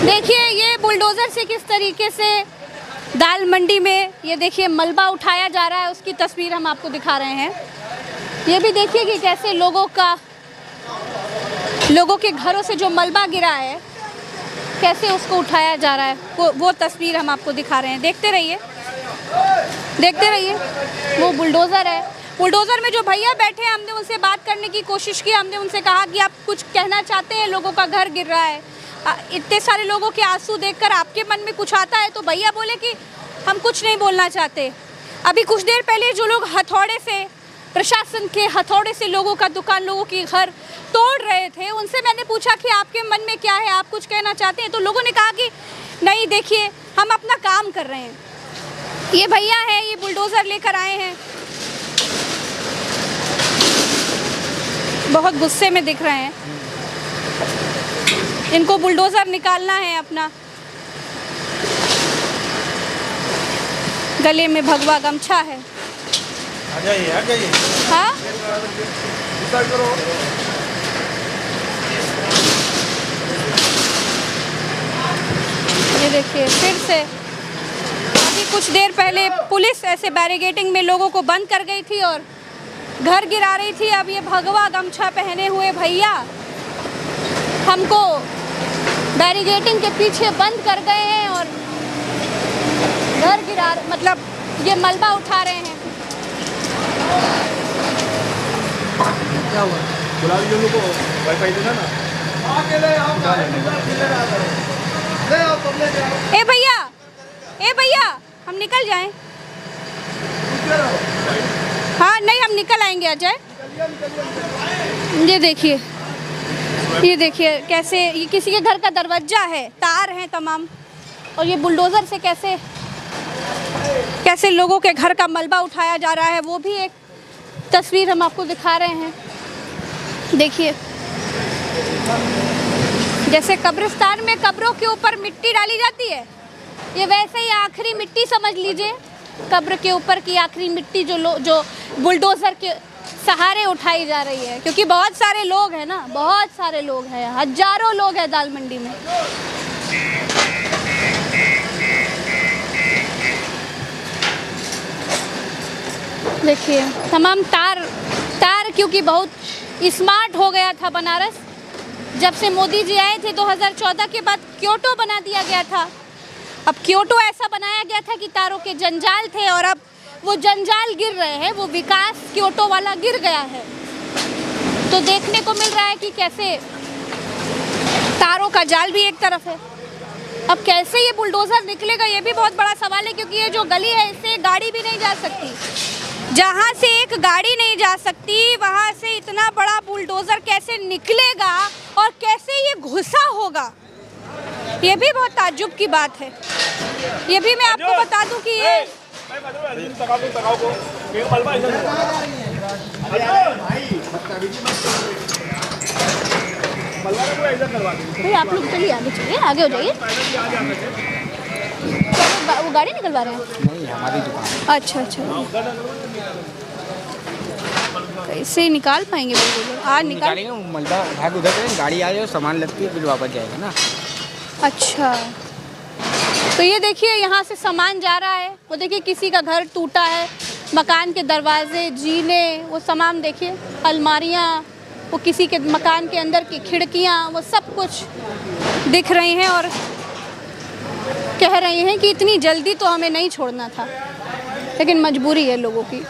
देखिए ये बुलडोज़र से किस तरीके से दाल मंडी में ये देखिए मलबा उठाया जा रहा है, उसकी तस्वीर हम आपको दिखा रहे हैं। ये भी देखिए कि कैसे लोगों के घरों से जो मलबा गिरा है कैसे उसको उठाया जा रहा है, वो तस्वीर हम आपको दिखा रहे हैं। देखते रहिए वो बुलडोज़र है। बुलडोज़र में जो भैया बैठे हैं, हमने उनसे बात करने की कोशिश की। हमने उनसे कहा कि आप कुछ कहना चाहते हैं, लोगों का घर गिर रहा है, इतने सारे लोगों के आंसू देखकर आपके मन में कुछ आता है? तो भैया बोले कि हम कुछ नहीं बोलना चाहते। अभी कुछ देर पहले जो लोग हथौड़े से, प्रशासन के हथौड़े से लोगों का दुकान, लोगों की घर तोड़ रहे थे, उनसे मैंने पूछा कि आपके मन में क्या है, आप कुछ कहना चाहते हैं? तो लोगों ने कहा कि नहीं, देखिए हम अपना काम कर रहे हैं। ये भैया है, ये बुलडोज़र लेकर आए हैं, बहुत गुस्से में दिख रहे हैं। इनको बुलडोज़र निकालना है अपना। गले में भगवा गमछा है। आ जाइए। हाँ, ये देखिए फिर से अभी कुछ देर पहले पुलिस ऐसे बैरिकेडिंग में लोगों को बंद कर गई थी और घर गिरा रही थी। अब ये भगवा गमछा पहने हुए भैया हमको बैरिकेडिंग के पीछे बंद कर गए हैं और घर गिरा, मतलब ये मलबा उठा रहे हैं। क्या हुआ? बुला लीजिए उनको, वाईफाई देना ना। ए भैया हम निकल जाएं? हाँ नहीं, हम निकल आएंगे अजय। ये देखिए कैसे ये किसी के घर का दरवाजा है, तार हैं तमाम, और ये बुलडोज़र से कैसे लोगों के घर का मलबा उठाया जा रहा है, वो भी एक तस्वीर हम आपको दिखा रहे हैं। देखिए जैसे कब्रिस्तान में कब्रों के ऊपर मिट्टी डाली जाती है, ये वैसे ही आखिरी मिट्टी समझ लीजिए, कब्र के ऊपर की आखिरी मिट्टी जो बुलडोज़र के सहारे उठाई जा रही है। क्योंकि बहुत सारे लोग हैं ना, बहुत सारे लोग हैं, हजारों लोग हैं दाल मंडी में। देखिए तमाम तार क्योंकि बहुत स्मार्ट हो गया था बनारस। जब से मोदी जी आए थे 2014 के बाद क्योटो बना दिया गया था। अब क्योटो ऐसा बनाया गया था कि तारों के जंजाल थे और अब वो जंजाल गिर रहे हैं, वो विकास क्योटो वाला गिर गया है। तो देखने को मिल रहा है कि कैसे तारों का जाल भी एक तरफ है। अब कैसे ये बुलडोज़र निकलेगा, ये भी बहुत बड़ा सवाल है। क्योंकि ये जो गली है, इससे गाड़ी भी नहीं जा सकती। जहाँ से एक गाड़ी नहीं जा सकती, वहाँ से इतना बड़ा बुलडोज़र कैसे निकलेगा और कैसे ये घुसा होगा, ये भी बहुत ताज्जुब की बात है। ये भी मैं आपको बता दूं कि ये आप लोग चलिए आगे, चलिए आगे हो जाइए। वो गाड़ी निकलवा रहे हैं? नहीं, हमारी दुकान। अच्छा, कैसे निकाल पाएंगे बुलडोज़र? आज निकालेंगे, मलबा उठा के उधर करेंगे, गाड़ी आ जाए, सामान लगती है, फिर वापस जाएगा ना। अच्छा, तो ये देखिए यहाँ से सामान जा रहा है। वो देखिए किसी का घर टूटा है, मकान के दरवाजे, जीने, वो सामान देखिए, अलमारियाँ, वो किसी के मकान के अंदर की खिड़कियाँ, वो सब कुछ दिख रही हैं और कह रहे हैं कि इतनी जल्दी तो हमें नहीं छोड़ना था, लेकिन मजबूरी है लोगों की।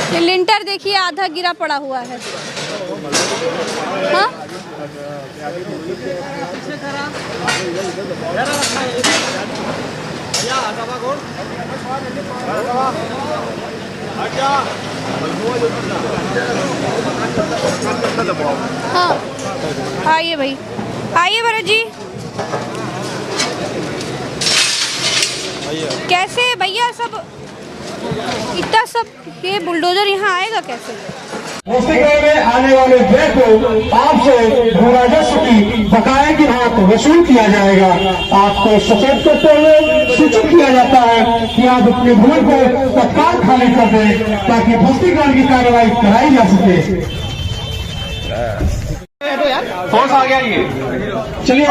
ये लिंटर देखिए आधा गिरा पड़ा हुआ है। हाँ? हाँ, आइए भाई, आइए भरत जी। कैसे भैया सब इतना सब ये बुलडोज़र यहाँ आएगा कैसे? पुस्तिका में आने वाले व्यय को आपसे भू राजस्व की बकाया की भाग वसूल किया जाएगा। आपको सचेत करते हुए सूचित किया जाता है कि आप अपने भूमि को तत्काल खाली कर दें ताकि पुस्तिका की कार्रवाई कराई जा सके। फोर्स आ गया ये, चलिए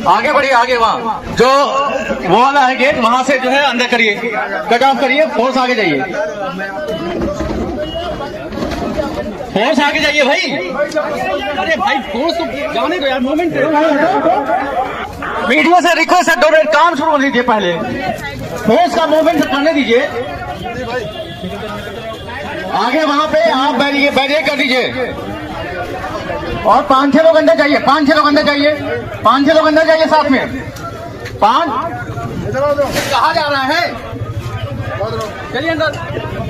आगे बढ़िए, आगे वहाँ जो वो वाला है गेट वहां से जो है अंदर करिए, कट ऑफ करिए, फोर्स आगे जाइए, फोर्स आगे जाइए भाई। अरे भाई फोर्स तो जाने दो यार, मूवमेंट वीडियो से रिक्वेस्ट है, 2 मिनट काम शुरू होने दीजिए, पहले फोर्स का मूवमेंट करने दीजिए। आगे वहां पे आप बैरियर कर दीजिए और 5-6 लोग अंदर जाइए, 5-6 लोग अंदर जाइए, 5-6 लोग अंदर जाइए साथ में। 5 कहाँ जा रहा है, चलिए अंदर,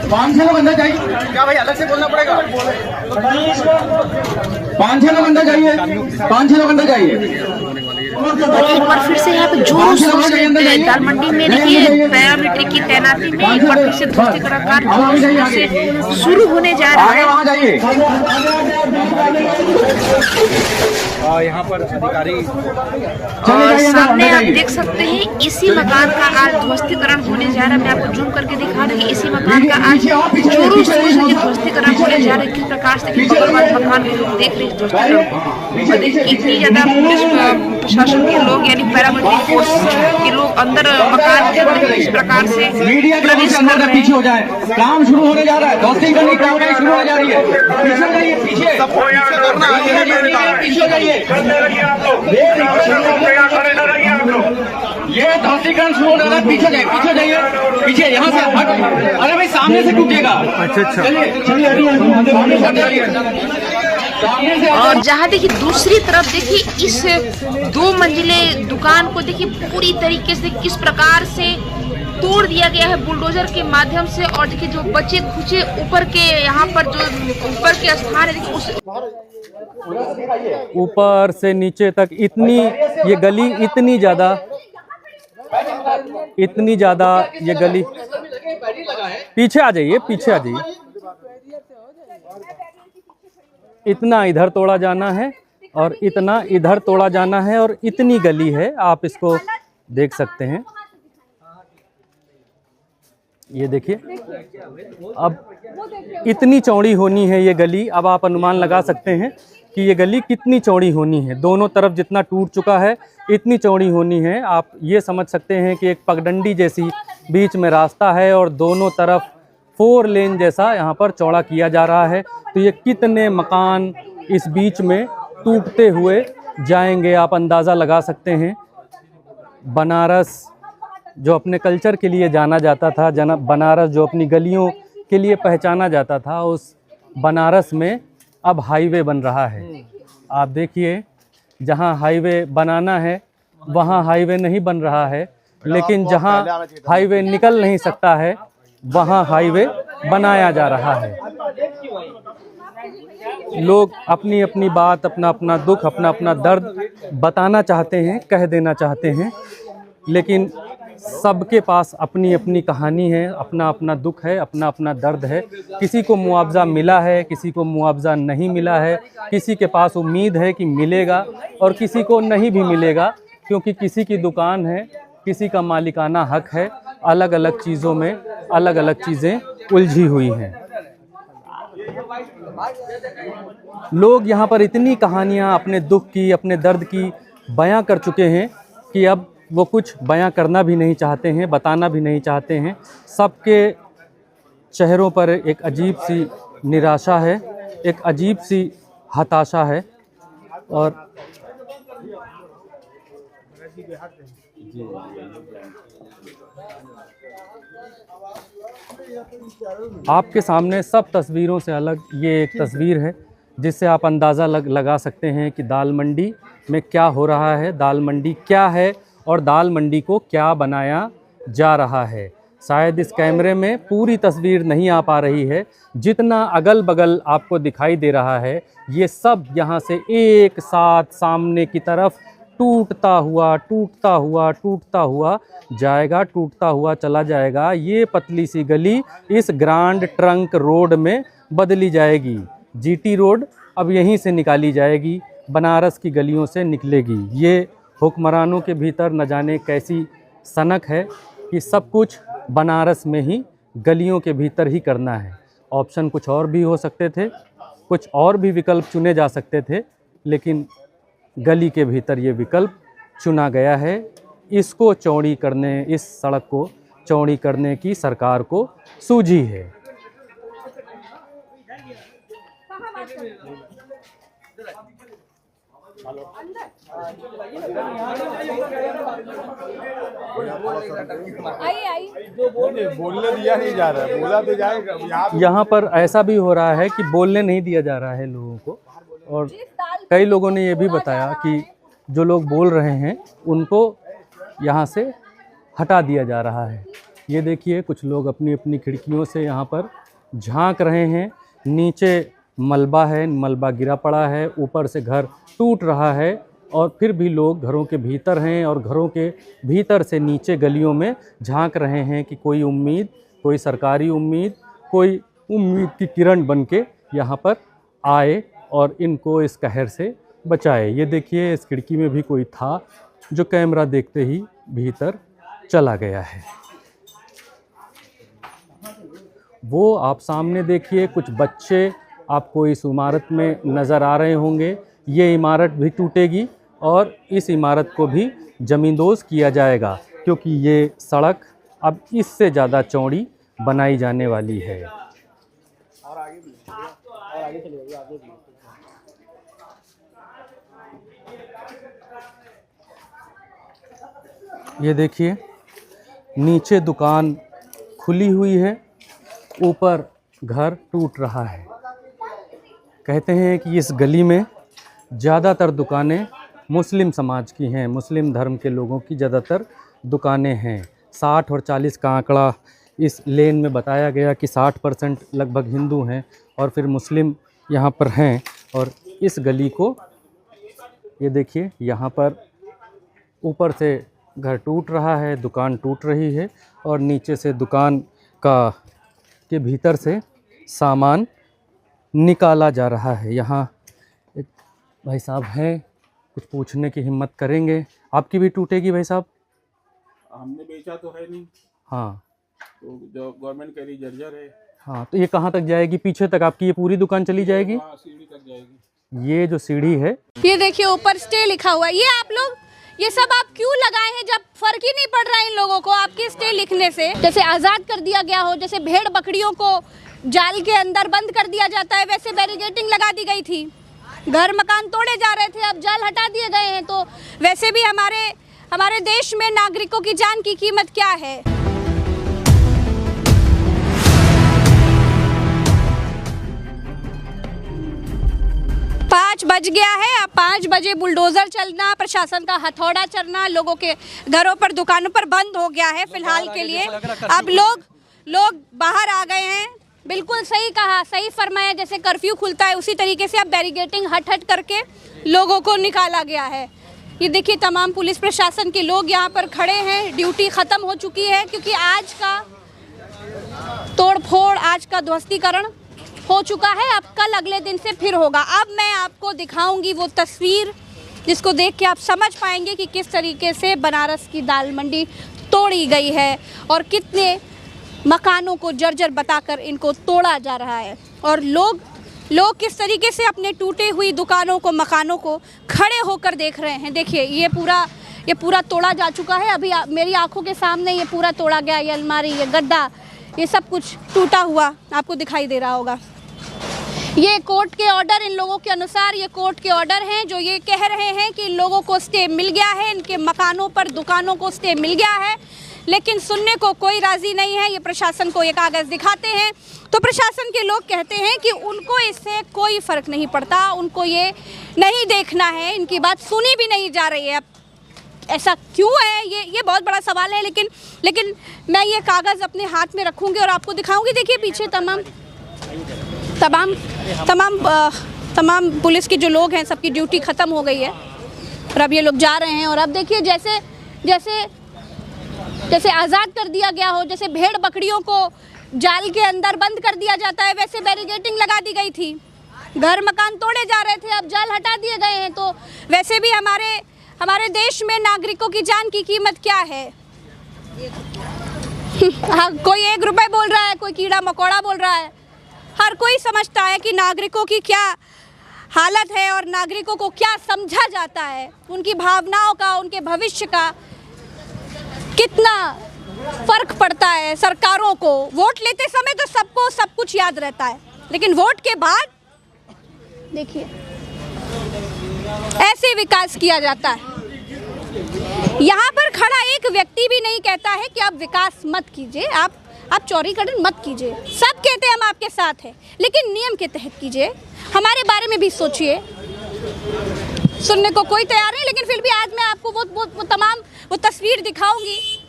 5-6 लोग अंदर जाइए। क्या भाई अलग से बोलना पड़ेगा? 5-6 लोग अंदर जाइए, 5-6 लोग अंदर जाइए। एक बार फिर से यहाँ पे जोरों शोर से दाल मंडी में देखिए पैरामीटर की तैनाती में एक बार फिर से ध्वस्तीकरण कार्य शुरू होने जा रहा है। वहाँ जाइए। यहाँ पर अधिकारी और सामने आप देख सकते हैं इसी मकान का आज ध्वस्तीकरण होने जा रहा है। मैं आपको जूम करके दिखा रही हूँ, इसी मकान का आज जोरों शोर से ध्वस्तीकरण होने जा रहा है। किस प्रकार से मकान के लोग देख रहे हैं ध्वस्तीकरण को, देखिए इतनी ज्यादा पुलिस प्रशासन के लोग यानी पैरामिलिट्री फोर्स के लोग अंदर मकान के अंदर इस प्रकार से मीडिया के लोगों से अंदर पीछे हो जाए, काम शुरू होने जा रहा है, ध्वस्तीकरण की कार्रवाई शुरू होने जा रही है। पीछे जाइए, पीछे पीछे जाइए, ये ध्वस्तीकरण शुरू होने वाला है, पीछे जाइए, पीछे जाइए, पीछे यहाँ से हट। अरे भाई सामने से टूटेगा। अच्छा और जहाँ देखिए दूसरी तरफ देखिए इस 2 मंजिले दुकान को देखिए पूरी तरीके से किस प्रकार से तोड़ दिया गया है बुलडोजर के माध्यम से। और देखिए जो बचे खुचे ऊपर के यहाँ पर जो ऊपर के स्थान है देखिए उस ऊपर से नीचे तक इतनी ये गली इतनी ज्यादा ये गली, पीछे आ जाइए, पीछे आ जाइए, इतना इधर तोड़ा जाना है और इतना इधर तोड़ा जाना है और इतनी गली है, आप इसको देख सकते हैं। ये देखिए अब इतनी चौड़ी होनी है ये गली। अब आप अनुमान लगा सकते हैं कि ये गली कितनी चौड़ी होनी है। दोनों तरफ जितना टूट चुका है इतनी चौड़ी होनी है। आप ये समझ सकते हैं कि एक पगडंडी जैसी बीच में रास्ता है और दोनों तरफ 4 लेन जैसा यहाँ पर चौड़ा किया जा रहा है। तो ये कितने मकान इस बीच में टूटते हुए जाएंगे, आप अंदाज़ा लगा सकते हैं। बनारस जो अपने कल्चर के लिए जाना जाता था, बनारस जो अपनी गलियों के लिए पहचाना जाता था, उस बनारस में अब हाईवे बन रहा है। आप देखिए जहाँ हाईवे बनाना है वहाँ हाईवे नहीं बन रहा है, लेकिन जहाँ हाईवे निकल नहीं सकता है वहाँ हाईवे बनाया जा रहा है। लोग अपनी अपनी बात, अपना अपना दुख, अपना अपना दर्द बताना चाहते हैं, कह देना चाहते हैं, लेकिन सबके पास अपनी अपनी कहानी है, अपना अपना दुख है, अपना अपना दर्द है। किसी को मुआवजा मिला है, किसी को मुआवजा नहीं मिला है, किसी के पास उम्मीद है कि मिलेगा और किसी को नहीं भी मिलेगा, क्योंकि किसी की दुकान है, किसी का मालिकाना हक है। अलग अलग चीज़ों में अलग अलग चीज़ें उलझी हुई हैं। लोग यहाँ पर इतनी कहानियाँ अपने दुख की, अपने दर्द की बयां कर चुके हैं कि अब वो कुछ बयां करना भी नहीं चाहते हैं, बताना भी नहीं चाहते हैं। सबके चेहरों पर एक अजीब सी निराशा है, एक अजीब सी हताशा है। और आपके सामने सब तस्वीरों से अलग ये एक तस्वीर है जिससे आप अंदाज़ा लगा सकते हैं कि दाल मंडी में क्या हो रहा है, दाल मंडी क्या है और दाल मंडी को क्या बनाया जा रहा है। शायद इस कैमरे में पूरी तस्वीर नहीं आ पा रही है। जितना अगल बगल आपको दिखाई दे रहा है ये सब यहाँ से एक साथ सामने की तरफ टूटता हुआ टूटता हुआ टूटता हुआ जाएगा, टूटता हुआ चला जाएगा। ये पतली सी गली इस ग्रांड ट्रंक रोड में बदली जाएगी। जीटी रोड अब यहीं से निकाली जाएगी, बनारस की गलियों से निकलेगी। ये हुक्मरानों के भीतर न जाने कैसी सनक है कि सब कुछ बनारस में ही गलियों के भीतर ही करना है। ऑप्शन कुछ और भी हो सकते थे, कुछ और भी विकल्प चुने जा सकते थे, लेकिन गली के भीतर ये विकल्प चुना गया है। इसको चौड़ी करने, इस सड़क को चौड़ी करने की सरकार को सूझी है। बोलने दिया नहीं जा रहा है, बोला तो जाएगा। यहाँ पर ऐसा भी हो रहा है कि बोलने नहीं दिया जा रहा है लोगों को, और कई लोगों ने ये भी बताया कि जो लोग बोल रहे हैं उनको यहाँ से हटा दिया जा रहा है। ये देखिए, कुछ लोग अपनी अपनी खिड़कियों से यहाँ पर झांक रहे हैं। नीचे मलबा है, मलबा गिरा पड़ा है, ऊपर से घर टूट रहा है, और फिर भी लोग घरों के भीतर हैं और घरों के भीतर से नीचे गलियों में झांक रहे हैं कि कोई उम्मीद, कोई सरकारी उम्मीद, कोई उम्मीद की किरण बनके यहाँ पर आए और इनको इस कहर से बचाए। ये देखिए, इस खिड़की में भी कोई था जो कैमरा देखते ही भीतर चला गया है। वो आप सामने देखिए, कुछ बच्चे आपको इस इमारत में नज़र आ रहे होंगे। ये इमारत भी टूटेगी और इस इमारत को भी ज़मींदोज़ किया जाएगा, क्योंकि ये सड़क अब इससे ज़्यादा चौड़ी बनाई जाने वाली है। ये देखिए, नीचे दुकान खुली हुई है, ऊपर घर टूट रहा है। कहते हैं कि इस गली में ज़्यादातर दुकानें मुस्लिम समाज की हैं, मुस्लिम धर्म के लोगों की ज़्यादातर दुकानें हैं। 60 और 40 का आंकड़ा इस लेन में बताया गया कि 60% लगभग हिंदू हैं और फिर मुस्लिम यहाँ पर हैं। और इस गली को ये देखिए, यहाँ पर ऊपर से घर टूट रहा है, दुकान टूट रही है, और नीचे से दुकान के भीतर से सामान निकाला जा रहा है। यहाँ एक भाई साहब हैं, कुछ पूछने की हिम्मत करेंगे। आपकी भी टूटेगी भाई साहब? हमने बेचा तो है नहीं। हाँ, तो जो गवर्नमेंट कह रही जर्जर है। हाँ, तो ये कहाँ तक जाएगी? पीछे तक आपकी ये पूरी दुकान चली जाएगी? हाँ, सीढ़ी तक जाएगी। ये जो सीढ़ी है, ये देखिए ऊपर स्टे लिखा हुआ है। ये आप लोग ये सब आप क्यों लगाए हैं जब फर्क ही नहीं पड़ रहा है इन लोगों को आपके स्टे लिखने से? जैसे आज़ाद कर दिया गया हो, जैसे भेड़ बकरियों को जाल के अंदर बंद कर दिया जाता है, वैसे बैरिकेडिंग लगा दी गई थी। घर मकान तोड़े जा रहे थे, अब जाल हटा दिए गए हैं। तो वैसे भी हमारे देश में नागरिकों की जान की कीमत क्या है? 5 बज गया है। अब 5 बजे बुलडोजर चलना, प्रशासन का हथौड़ा चलना, लोगों के घरों पर, दुकानों पर बंद हो गया है फिलहाल के लिए। अब लोग बाहर आ गए हैं। बिल्कुल सही कहा, सही फरमाया। जैसे कर्फ्यू खुलता है उसी तरीके से अब बैरिकेडिंग हट करके लोगों को निकाला गया है। ये देखिए, तमाम पुलिस प्रशासन के लोग यहाँ पर खड़े हैं। ड्यूटी ख़त्म हो चुकी है, क्योंकि आज का तोड़फोड़, आज का ध्वस्तीकरण हो चुका है। अब कल अगले दिन से फिर होगा। अब मैं आपको दिखाऊंगी वो तस्वीर जिसको देख के आप समझ पाएंगे कि किस तरीके से बनारस की दाल मंडी तोड़ी गई है और कितने मकानों को जर्जर बताकर इनको तोड़ा जा रहा है, और लोग किस तरीके से अपने टूटे हुई दुकानों को, मकानों को खड़े होकर देख रहे हैं। देखिए, ये पूरा तोड़ा जा चुका है। अभी मेरी आंखों के सामने ये पूरा तोड़ा गया। ये अलमारी, ये गद्दा, ये सब कुछ टूटा हुआ आपको दिखाई दे रहा होगा। ये कोर्ट के ऑर्डर, इन लोगों के अनुसार ये कोर्ट के ऑर्डर हैं जो ये कह रहे हैं कि इन लोगों को स्टे मिल गया है, इनके मकानों पर, दुकानों को स्टे मिल गया है, लेकिन सुनने को कोई राज़ी नहीं है। ये प्रशासन को ये कागज़ दिखाते हैं तो प्रशासन के लोग कहते हैं कि उनको इससे कोई फ़र्क नहीं पड़ता, उनको ये नहीं देखना है, इनकी बात सुनी भी नहीं जा रही है। अब ऐसा क्यों है, ये बहुत बड़ा सवाल है। लेकिन मैं ये कागज़ अपने हाथ में रखूँगी और आपको दिखाऊँगी। देखिए, पीछे तमाम पुलिस के जो लोग हैं, सबकी ड्यूटी ख़त्म हो गई है और अब ये लोग जा रहे हैं। और अब देखिए, जैसे आज़ाद कर दिया गया हो, जैसे भेड़ बकरियों को जाल के अंदर बंद कर दिया जाता है, वैसे बैरिकेडिंग लगा दी गई थी। घर मकान तोड़े जा रहे थे, अब जाल हटा दिए गए हैं। तो वैसे भी हमारे देश में नागरिकों की जान की कीमत क्या है? हाँ, कोई 1 रुपए बोल रहा है, कोई कीड़ा मकोड़ा बोल रहा है। हर कोई समझता है कि नागरिकों की क्या हालत है और नागरिकों को क्या समझा जाता है, उनकी भावनाओं का, उनके भविष्य का कितना फर्क पड़ता है। सरकारों को वोट लेते समय तो सबको सब कुछ याद रहता है, लेकिन वोट के बाद देखिए ऐसे विकास किया जाता है। यहाँ पर खड़ा एक व्यक्ति भी नहीं कहता है कि आप विकास मत कीजिए, आप चौड़ीकरण मत कीजिए। सब कहते हैं हम आपके साथ हैं, लेकिन नियम के तहत कीजिए, हमारे बारे में भी सोचिए। सुनने को कोई तैयार नहीं, लेकिन फिर भी आज मैं आपको वो तस्वीर दिखाऊंगी।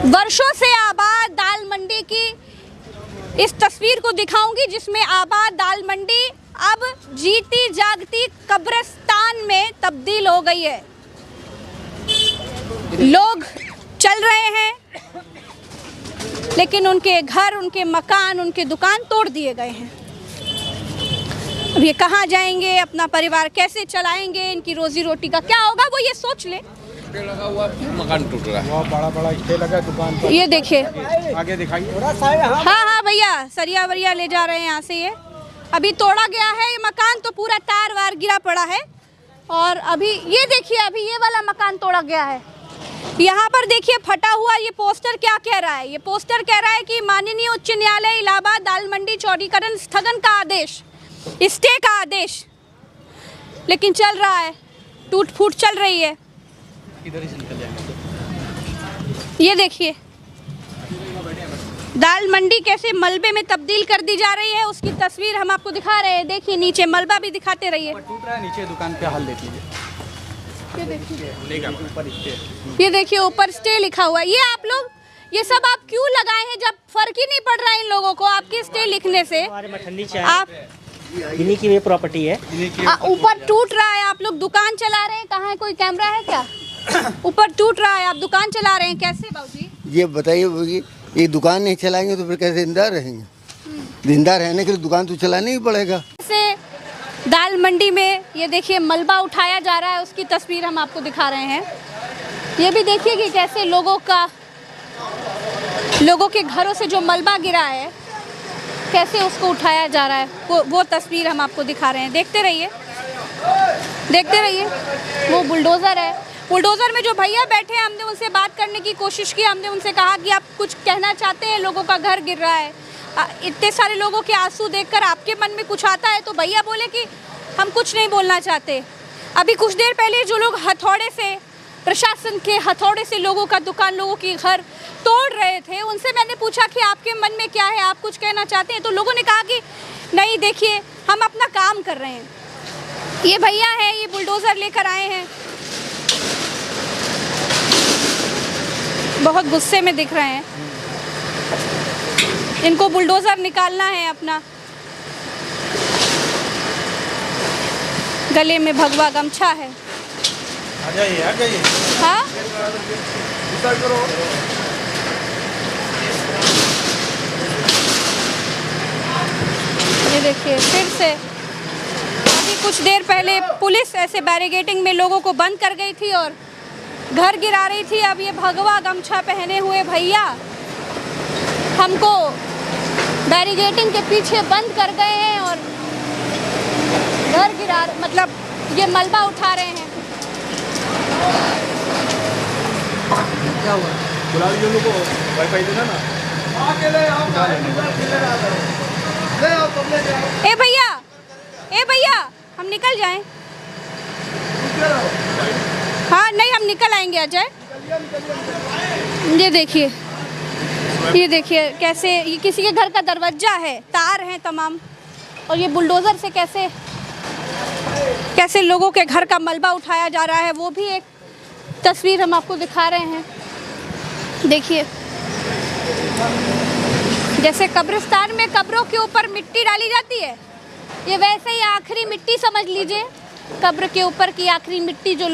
वर्षों से आबाद दाल मंडी की इस तस्वीर को दिखाऊंगी, जिसमें आबाद दाल मंडी अब जीती जागती कब्रिस्तान में तब्दील हो गई है। लोग चल रहे हैं, लेकिन उनके घर, उनके मकान, उनके दुकान तोड़ दिए गए हैं। अब ये कहाँ जाएंगे, अपना परिवार कैसे चलाएंगे, इनकी रोजी रोटी का क्या होगा, वो ये सोच ले। लगा हुआ मकान टूट रहा है, बड़ा स्टे लगा दुकान पर। ये देखिए, आगे दिखाइए। हाँ भैया, सरिया वरिया ले जा रहे हैं यहाँ से। ये अभी तोड़ा गया है ये मकान, तो पूरा तार वार गिरा पड़ा है। और अभी ये देखिए, अभी ये वाला मकान तोड़ा गया है। यहाँ पर देखिए फटा हुआ ये पोस्टर क्या कह रहा है? ये पोस्टर कह रहा है कि माननीय उच्च न्यायालय इलाहाबाद दाल मंडी चौड़ीकरण स्थगन का आदेश, स्टे का आदेश, लेकिन चल रहा है, टूट फूट चल रही है। इधर से निकल जाएंगे। ये देखिए दाल मंडी कैसे मलबे में तब्दील कर दी जा रही है, उसकी तस्वीर हम आपको दिखा रहे हैं। देखिए नीचे मलबा भी दिखाते रहिए। टूट रहा है, नीचे दुकान पे हाल देख लीजिए। ये देखिए, ऊपर स्टे, ये देखिए ऊपर स्टे लिखा हुआ है। ये आप लोग ये सब आप क्यों लगाए हैं, जब फर्क ही नहीं पड़ रहा है इन लोगों को आपके स्टे लिखने से? आप इन्हीं की प्रॉपर्टी है। ऊपर टूट रहा है, आप लोग दुकान चला रहे हैं, कहाँ है, कोई कैमरा है क्या? ऊपर टूट रहा है, आप दुकान चला रहे हैं, कैसे बाबूजी? ये बताइए, ये दुकान नहीं चलाएंगे तो फिर कैसे जिंदा रहेंगे? जिंदा रहने के लिए दुकान तो चलाना ही पड़ेगा। से दाल मंडी में ये देखिए मलबा उठाया जा रहा है, उसकी तस्वीर हम आपको दिखा रहे हैं। ये भी देखिए कि कैसे लोगों के घरों से जो मलबा गिरा है, कैसे उसको उठाया जा रहा है, वो तस्वीर हम आपको दिखा रहे हैं। देखते रहिए, वो बुलडोज़र है। बुलडोज़र में जो भैया बैठे हैं, हमने उनसे बात करने की कोशिश की। हमने उनसे कहा कि आप कुछ कहना चाहते हैं, लोगों का घर गिर रहा है, इतने सारे लोगों के आंसू देखकर आपके मन में कुछ आता है? तो भैया बोले कि हम कुछ नहीं बोलना चाहते। अभी कुछ देर पहले जो लोग हथौड़े से, प्रशासन के हथौड़े से लोगों का दुकान, लोगों के घर तोड़ रहे थे, उनसे मैंने पूछा कि आपके मन में क्या है, आप कुछ कहना चाहते हैं? तो लोगों ने कहा कि नहीं, देखिए हम अपना काम कर रहे हैं। ये भैया है, ये बुलडोज़र लेकर आए हैं, बहुत गुस्से में दिख रहे हैं। इनको बुलडोज़र निकालना है अपना। गले में भगवा गमछा है। आ जाइए। हाँ, ये देखिए फिर से अभी कुछ देर पहले पुलिस ऐसे बैरिकेडिंग में लोगों को बंद कर गई थी और घर गिरा रही थी। अब ये भगवा गमछा पहने हुए भैया हमको बैरिकेडिंग के पीछे बंद कर गए हैं और घर गिरा, मतलब ये मलबा उठा रहे हैं। क्या हुआ? गुलाबी जोनों को वाईफाई देना ना। ए भैया हम निकल जाएं? हाँ नहीं, हम निकल आएंगे अजय। ये देखिए कैसे ये किसी के घर का दरवाजा है, तार हैं तमाम, और ये बुलडोज़र से कैसे लोगों के घर का मलबा उठाया जा रहा है, वो भी एक तस्वीर हम आपको दिखा रहे हैं। देखिए जैसे कब्रिस्तान में कब्रों के ऊपर मिट्टी डाली जाती है, ये वैसे ही आखिरी मिट्टी समझ लीजिए, कब्र के ऊपर की आखिरी मिट्टी जो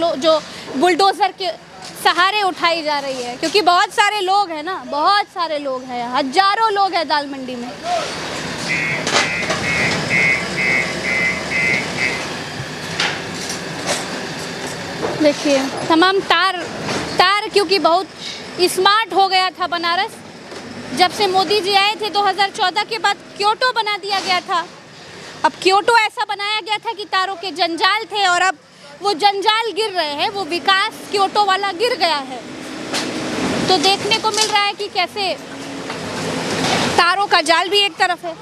बुलडोज़र सहारे उठाई जा रही है, क्योंकि बहुत सारे लोग हैं ना, बहुत सारे लोग हैं, हजारों लोग हैं दाल मंडी में। देखिए तमाम तार क्योंकि बहुत स्मार्ट हो गया था बनारस। जब से मोदी जी आए थे 2014 के बाद क्योटो बना दिया गया था। अब क्योटो ऐसा बनाया गया था कि तारों के जंजाल थे और अब वो जंजाल गिर रहे हैं, वो विकास क्योटो वाला गिर गया है। तो देखने को मिल रहा है कि कैसे तारों का जाल भी एक तरफ है।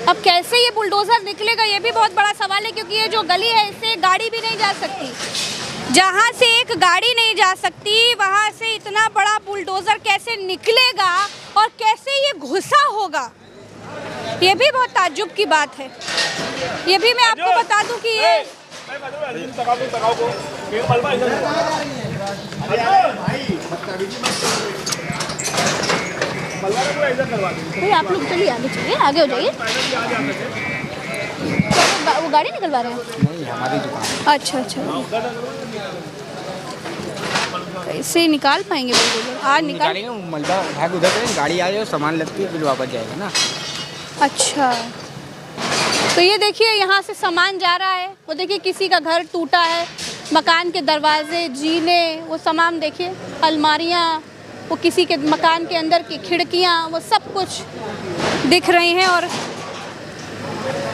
अब कैसे ये बुलडोज़र निकलेगा, ये भी बहुत बड़ा सवाल है, क्योंकि ये जो गली है इससे गाड़ी भी नहीं जा सकती। जहाँ से एक गाड़ी नहीं जा सकती वहाँ से इतना बड़ा बुलडोज़र कैसे निकलेगा और कैसे ये घुसा होगा, ये भी बहुत ताज्जुब की बात है। ये भी मैं आपको बता दूं कि ये आप लोग चलिए आगे चलिए, आगे हो जाइए। वो गाड़ी निकलवा रहे हैं? नहीं, हमारी दुकान। अच्छा कैसे निकाल पाएंगे बुलडोज़र? आज निकालेंगे, मलबा भाग उधर करेंगे, गाड़ी आ जाए सामान लगती है फिर वापस जाएगा ना। अच्छा, तो ये देखिए यहाँ से सामान जा रहा है। वो देखिए किसी का घर टूटा है, मकान के दरवाजे, जीने, वो सामान देखिए, अलमारियाँ, वो किसी के मकान के अंदर की खिड़कियाँ, वो सब कुछ दिख रही हैं और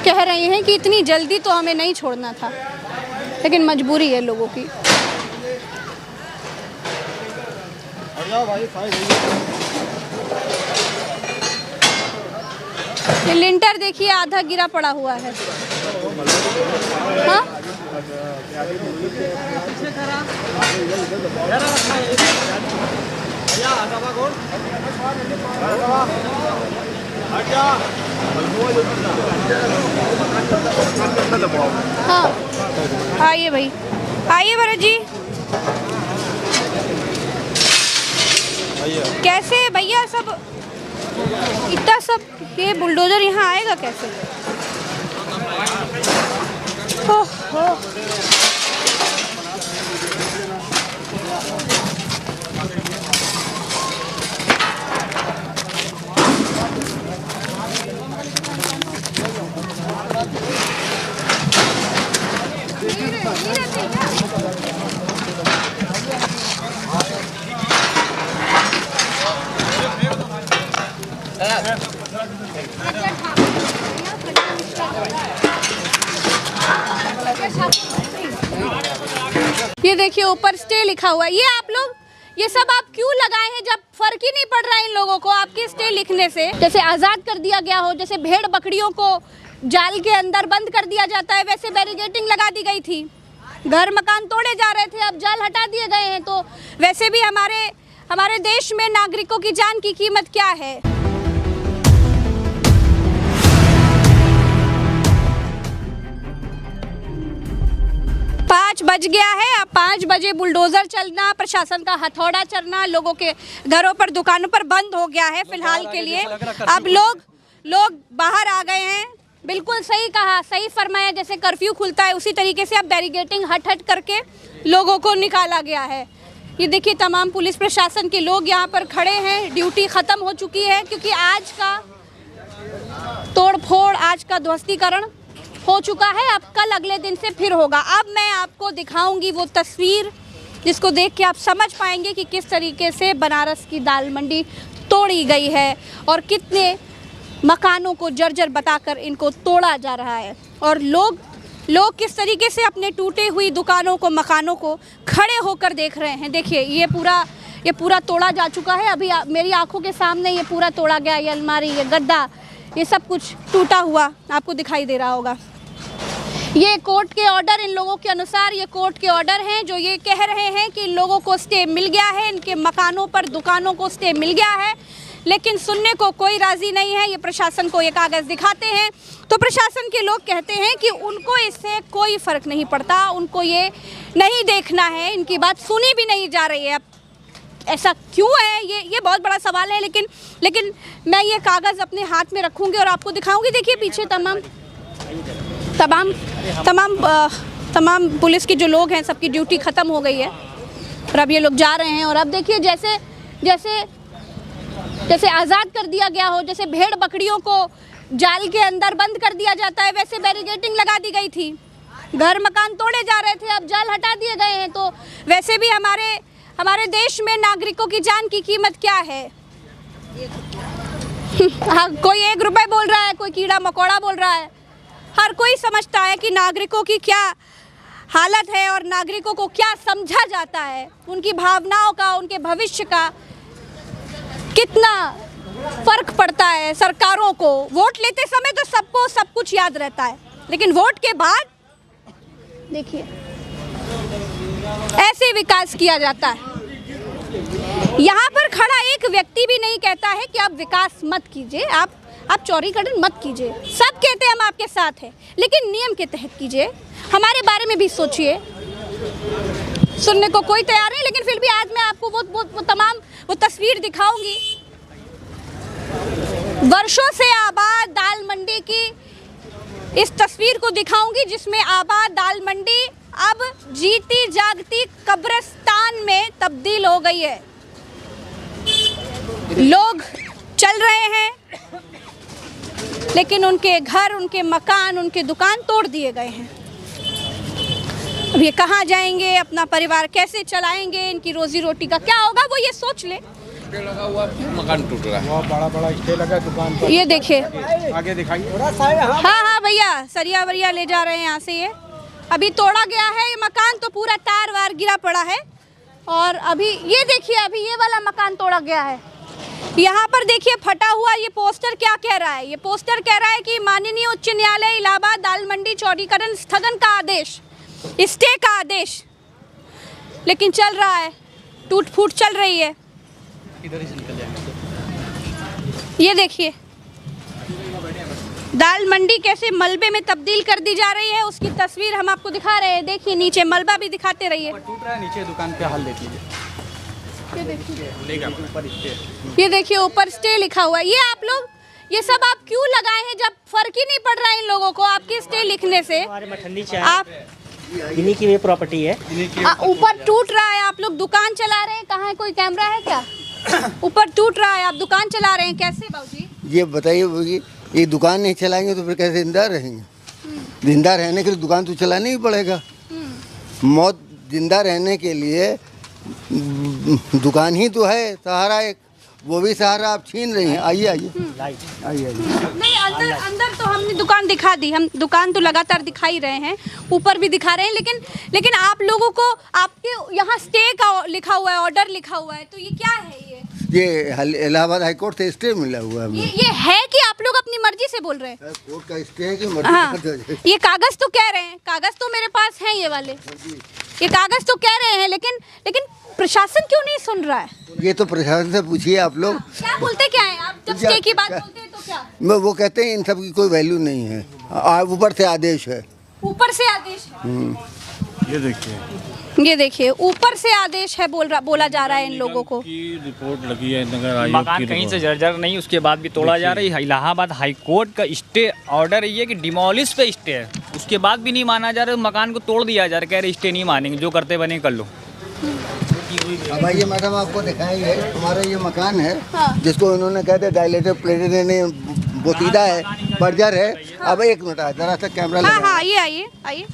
कह रही हैं कि इतनी जल्दी तो हमें नहीं छोड़ना था, लेकिन मजबूरी है लोगों की। ये लिंटर देखिए आधा गिरा पड़ा हुआ है। हाँ? हाँ, आइए भाई, आइए भरत जी। कैसे भैया सब इतना सब ये बुलडोजर यहाँ आएगा कैसे? ओह ये देखिए ऊपर स्टे लिखा हुआ है। ये आप लोग ये सब आप क्यों लगाए हैं जब फर्क ही नहीं पड़ रहा है इन लोगों को आपके स्टे लिखने से? जैसे आज़ाद कर दिया गया हो, जैसे भेड़ बकरियों को जाल के अंदर बंद कर दिया जाता है, वैसे बैरिकेडिंग लगा दी गई थी। घर मकान तोड़े जा रहे थे, अब जाल हटा दिए गए हैं। तो वैसे भी हमारे देश में नागरिकों की जान की कीमत क्या है? 5 बज गया है। अब 5 बजे बुलडोजर चलना, प्रशासन का हथौड़ा चलना, लोगों के घरों पर दुकानों पर बंद हो गया है फिलहाल के लिए। अब लोग बाहर आ गए हैं। बिल्कुल सही कहा, सही फरमाया। जैसे कर्फ्यू खुलता है उसी तरीके से अब बैरिकेडिंग हट करके लोगों को निकाला गया है। ये देखिए तमाम पुलिस प्रशासन के लोग यहाँ पर खड़े हैं। ड्यूटी ख़त्म हो चुकी है क्योंकि आज का तोड़ फोड़, आज का ध्वस्तीकरण हो चुका है। अब कल अगले दिन से फिर होगा। अब मैं आपको दिखाऊंगी वो तस्वीर जिसको देख के आप समझ पाएंगे कि किस तरीके से बनारस की दाल मंडी तोड़ी गई है और कितने मकानों को जर्जर बताकर इनको तोड़ा जा रहा है और लोग किस तरीके से अपने टूटे हुई दुकानों को, मकानों को खड़े होकर देख रहे हैं। देखिए ये पूरा तोड़ा जा चुका है। अभी मेरी आंखों के सामने ये पूरा तोड़ा गया। ये अलमारी, ये गद्दा, ये सब कुछ टूटा हुआ आपको दिखाई दे रहा होगा। ये कोर्ट के ऑर्डर, इन लोगों के अनुसार ये कोर्ट के ऑर्डर हैं जो ये कह रहे हैं कि इन लोगों को स्टे मिल गया है, इनके मकानों पर, दुकानों को स्टे मिल गया है, लेकिन सुनने को कोई राज़ी नहीं है। ये प्रशासन को ये कागज़ दिखाते हैं तो प्रशासन के लोग कहते हैं कि उनको इससे कोई फ़र्क नहीं पड़ता, उनको ये नहीं देखना है, इनकी बात सुनी भी नहीं जा रही है। अब ऐसा क्यों है ये बहुत बड़ा सवाल है। लेकिन मैं ये कागज़ अपने हाथ में रखूँगी और आपको दिखाऊँगी। देखिए पीछे तमाम पुलिस के जो लोग हैं सबकी ड्यूटी ख़त्म हो गई है। और अब ये लोग जा रहे हैं। और अब देखिए जैसे जैसे जैसे आज़ाद कर दिया गया हो, जैसे भेड़ बकरियों को जाल के अंदर बंद कर दिया जाता है, वैसे बैरिकेडिंग लगा दी गई थी। घर मकान तोड़े जा रहे थे, अब जाल हटा दिए गए हैं। तो वैसे भी हमारे देश में नागरिकों की जान की कीमत क्या है? हाँ, कोई 1 रुपए बोल रहा है, कोई कीड़ा मकोड़ा बोल रहा है। हर कोई समझता है कि नागरिकों की क्या हालत है और नागरिकों को क्या समझा जाता है, उनकी भावनाओं का, उनके भविष्य का कितना फर्क पड़ता है। सरकारों को वोट लेते समय तो सबको सब कुछ याद रहता है, लेकिन वोट के बाद देखिए ऐसे विकास किया जाता है। यहाँ पर खड़ा एक व्यक्ति भी नहीं कहता है कि आप विकास मत कीजिए, आप चौड़ीकरण मत कीजिए। सब कहते हैं हम आपके साथ हैं, लेकिन नियम के तहत कीजिए, हमारे बारे में भी सोचिए। सुनने को कोई तैयार नहीं, लेकिन फिर भी आज मैं आपको वो तमाम तस्वीर दिखाऊंगी। वर्षों से आबाद दाल मंडी की इस तस्वीर को दिखाऊंगी, जिसमें आबाद दाल मंडी अब जीती जागती कब्रिस्तान में तब्दील हो गई है। लोग चल रहे हैं, लेकिन उनके घर, उनके मकान, उनके दुकान तोड़ दिए गए हैं। अब ये कहाँ जाएंगे, अपना परिवार कैसे चलाएंगे, इनकी रोजी रोटी का क्या होगा, वो ये सोच ले। लगा हुआ मकान टूट रहा है, बड़ा बड़ा स्टे लगा दुकान पर। ये देखिए, आगे दिखाइए। हाँ भैया, सरिया वरिया ले जा रहे हैं यहाँ से। ये अभी तोड़ा गया है, ये मकान तो पूरा तार वार गिरा पड़ा है। और अभी ये देखिए, अभी ये वाला मकान तोड़ा गया है। यहाँ पर देखिए फटा हुआ ये पोस्टर क्या कह रहा है? ये पोस्टर कह रहा है कि माननीय उच्च न्यायालय इलाहाबाद दाल मंडी चौड़ीकरण स्थगन का आदेश, स्टे का आदेश, लेकिन चल रहा है, टूट फूट चल रही है। ये देखिए दाल मंडी कैसे मलबे में तब्दील कर दी जा रही है, उसकी तस्वीर हम आपको दिखा रहे हैं। देखिए नीचे मलबा भी दिखाते रहिए। टूट रहा है, नीचे दुकान पे हाल देख लीजिए। ये देखिए ऊपर स्टे लिखा हुआ है। ये आप लोग ये सब आप क्यों लगाए हैं, जब फर्क ही नहीं पड़ रहा है इन लोगों को आपके स्टे लिखने से? आप इन्हीं की ये प्रॉपर्टी है। ऊपर टूट रहा है, आप लोग दुकान चला रहे हैं, कहाँ है, कोई कैमरा है क्या? ऊपर टूट रहा है, आप दुकान चला रहे हैं, कैसे बाबूजी? ये बताइए, ये दुकान नहीं चलाएंगे तो फिर कैसे जिंदा रहेंगे? जिंदा रहने के लिए दुकान तो चलाना ही पड़ेगा। मौत जिंदा रहने के लिए दुकान ही तो है सहारा, एक वो भी सहारा आप छीन रही हैं। आइए आइए आइए। नहीं, अंदर तो हमने दुकान दिखा दी, हम दुकान तो लगातार दिखा ही रहे हैं, ऊपर भी दिखा रहे हैं, लेकिन आप लोगों को आपके यहाँ स्टे का लिखा हुआ है, ऑर्डर लिखा हुआ है, तो ये क्या है? ये इलाहाबाद हाईकोर्ट से स्टे मिला हुआ है। ये है कि आप लोग अपनी मर्जी से बोल रहे हैं? कोर्ट का स्टे है कि मर्जी? हाँ, ये कागज तो कह रहे हैं, कागज तो मेरे पास हैं ये वाले, ये कागज तो कह रहे हैं, लेकिन प्रशासन क्यों नहीं सुन रहा है? ये तो प्रशासन से पूछिए आप लोग। क्या बोलते क्या है आप जब स्टे की बात बोलते हैं तो क्या? वो कहते हैं इन सब की कोई वैल्यू नहीं है, ऊपर से आदेश है। ऊपर से आदेश है। ये देखिए ऊपर से आदेश है बोला जा रहा है इन लोगों को। रिपोर्ट लगी है नगर आयोग की, मकान कहीं से जर्जर नहीं, उसके बाद भी तोड़ा जा रही है। इलाहाबाद हाईकोर्ट का स्टे ऑर्डर ये कि डिमोलिश पे स्टे है, उसके बाद भी नहीं माना जा रहा, मकान को तोड़ दिया जा रहा है, कह रहे स्टे नहीं मानेंगे, जो करते बने कर लो। अब आइए मैडम आपको दिखाएंगे, हमारा ये मकान है। हाँ। जिसको इन्होंने कहते डायलेटर प्लेटेड ने बोतीदा है, बर्जर है। हाँ। अब एक मिनट जरा सा कैमरा लगा। हाँ, आइए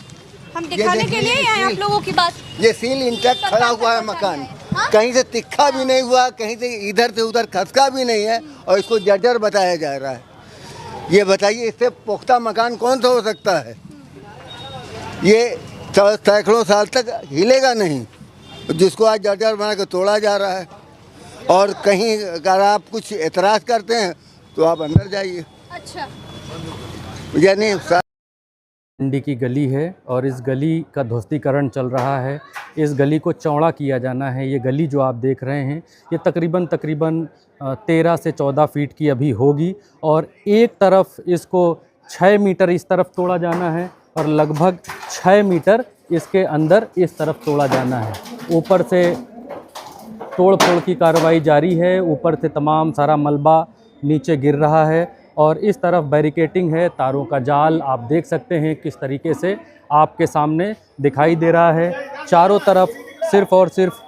हम दिखाने के लिए आए आप लोगों की बात। ये सील इंटैक्ट खड़ा हुआ है मकान। हाँ? कहीं से तिखा भी नहीं हुआ, कहीं से इधर से उधर खसका भी नहीं है, और इसको जर्जर बताया जा रहा है। ये बताइए इससे पुख्ता मकान कौन सा हो सकता है? ये सैकड़ों साल तक हिलेगा नहीं, जिसको आज जर्जर बना के तोड़ा जा रहा है। और कहीं अगर आप कुछ एतराज़ करते हैं तो आप अंदर जाइए। अच्छा, यानी मंडी की गली है और इस गली का ध्वस्तीकरण चल रहा है। इस गली को चौड़ा किया जाना है। ये गली जो आप देख रहे हैं ये तकरीबन 13 से 14 फीट की अभी होगी, और एक तरफ इसको 6 मीटर इस तरफ तोड़ा जाना है और लगभग 6 मीटर इसके अंदर इस तरफ तोड़ा जाना है। ऊपर से तोड़ फोड़ की कार्रवाई जारी है, ऊपर से तमाम सारा मलबा नीचे गिर रहा है, और इस तरफ बैरिकेटिंग है, तारों का जाल आप देख सकते हैं किस तरीके से आपके सामने दिखाई दे रहा है। चारों तरफ सिर्फ़ और सिर्फ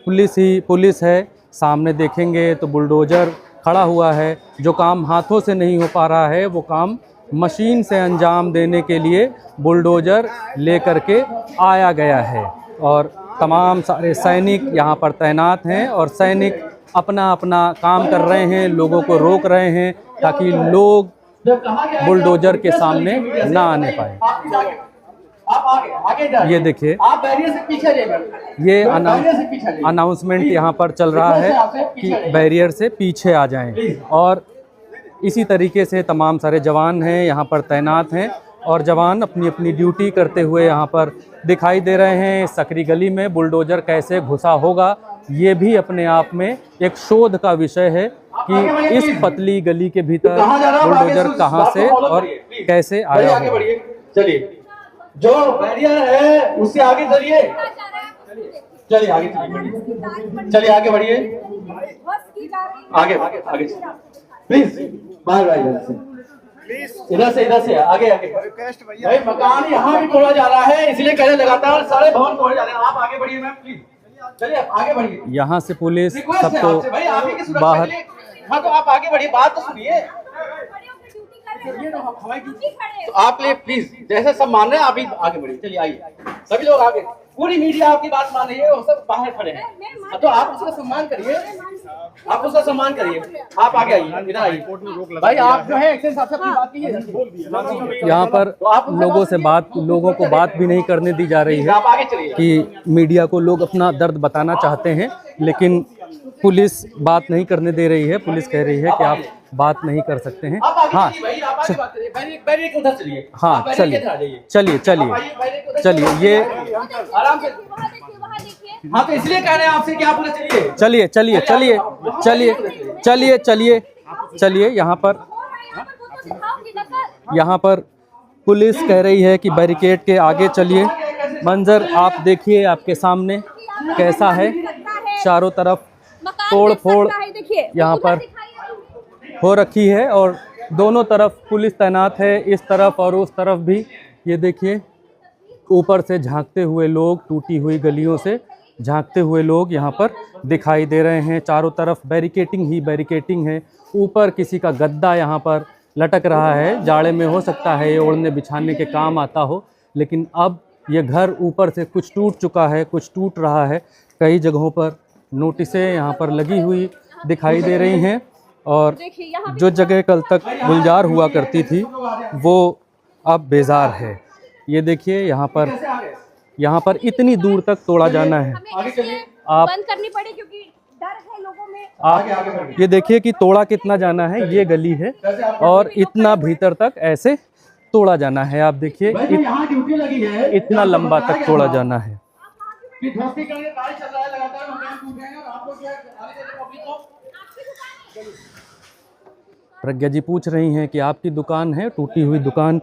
पुलिस है। सामने देखेंगे तो बुलडोज़र खड़ा हुआ है। जो काम हाथों से नहीं हो पा रहा है वो काम मशीन से अंजाम देने के लिए बुलडोज़र लेकर के आया गया है। और तमाम सारे सैनिक यहाँ पर तैनात हैं और सैनिक अपना अपना काम कर रहे हैं, लोगों को रोक रहे हैं ताकि लोग बुलडोज़र के सामने ना आने पाए। ये देखिए, ये अनाउंसमेंट यहाँ पर चल रहा है कि बैरियर से पीछे आ जाएं। और इसी तरीके से तमाम सारे जवान हैं यहाँ पर तैनात हैं और जवान अपनी अपनी ड्यूटी करते हुए यहाँ पर दिखाई दे रहे हैं। सकरी गली में बुलडोज़र कैसे घुसा होगा ये भी अपने आप में एक शोध का विषय है कि इस पतली गली के भीतर बुलडोज़र कहाँ से और कैसे आया होगा। चलिए, जो बैरियर है उससे आगे चलिए, चलिए आगे चलिए, आगे बढ़िए, आगे आगे प्लीज, बाहर इधर से आगे भाई, मकान यहाँ भी तोड़ा जा रहा है, इसलिए कह रहे लगातार सारे भवन तोड़े जा रहे हैं। आप आगे बढ़िए मैम, प्लीज चलिए आगे बढ़िए। यहाँ से पुलिस सबको बाहर, हाँ तो आप आगे बढ़िए, बात तो सुनिए। तो आप प्लीज, जैसे सब मान रहे हैं आप भी आगे बढ़िए। चलिए आइए, सभी लोग आगे, पूरी मीडिया आपकी बात मान रही है, वो सब बाहर खड़े हैं, तो आप उसका सम्मान करिए, आप उसका सम्मान करिए। आप आगे आइए, इधर आइए भाई, आप जो है एक्शन साहब से अपनी बात कीजिए। यहाँ पर लोगों को बात भी नहीं करने दी जा रही है कि मीडिया को लोग अपना दर्द बताना चाहते हैं, लेकिन पुलिस बात नहीं करने दे रही है। पुलिस कह रही है कि आप बात नहीं कर सकते हैं। हाँ हाँ, चलिए ये आराम से, हाँ तो इसलिए कह रहे हैं आपसे कि आप चलिए यहाँ पर पुलिस कह रही है कि बैरिकेड के आगे चलिए। मंजर आप देखिए आपके सामने कैसा है, चारों तरफ तोड़ फोड़ यहाँ पर हो रखी है और दोनों तरफ पुलिस तैनात है, इस तरफ और उस तरफ भी। ये देखिए, ऊपर से झांकते हुए लोग, टूटी हुई गलियों से झांकते हुए लोग यहाँ पर दिखाई दे रहे हैं। चारों तरफ बैरिकेटिंग ही बैरिकेटिंग है। ऊपर किसी का गद्दा यहाँ पर लटक रहा है, जाड़े में हो सकता है ये ओढ़ने बिछाने के काम आता हो, लेकिन अब ये घर ऊपर से कुछ टूट चुका है, कुछ टूट रहा है। कई जगहों पर नोटिसें यहाँ पर लगी हुई दिखाई दे रही हैं और जो जगह कल तक गुलजार हुआ करती थी वो अब बेजार है। ये देखिए, यहाँ पर इतनी दूर तक तोड़ा जाना है। आप बंद करनी पड़ी क्योंकि डर है लोगों में। आप ये देखिए कि तोड़ा कितना जाना है, ये गली है और इतना भीतर तक ऐसे तोड़ा जाना है। आप देखिए इतना लंबा तक तोड़ा जाना है। प्रज्ञा जी पूछ रही हैं कि आपकी दुकान है, टूटी हुई दुकान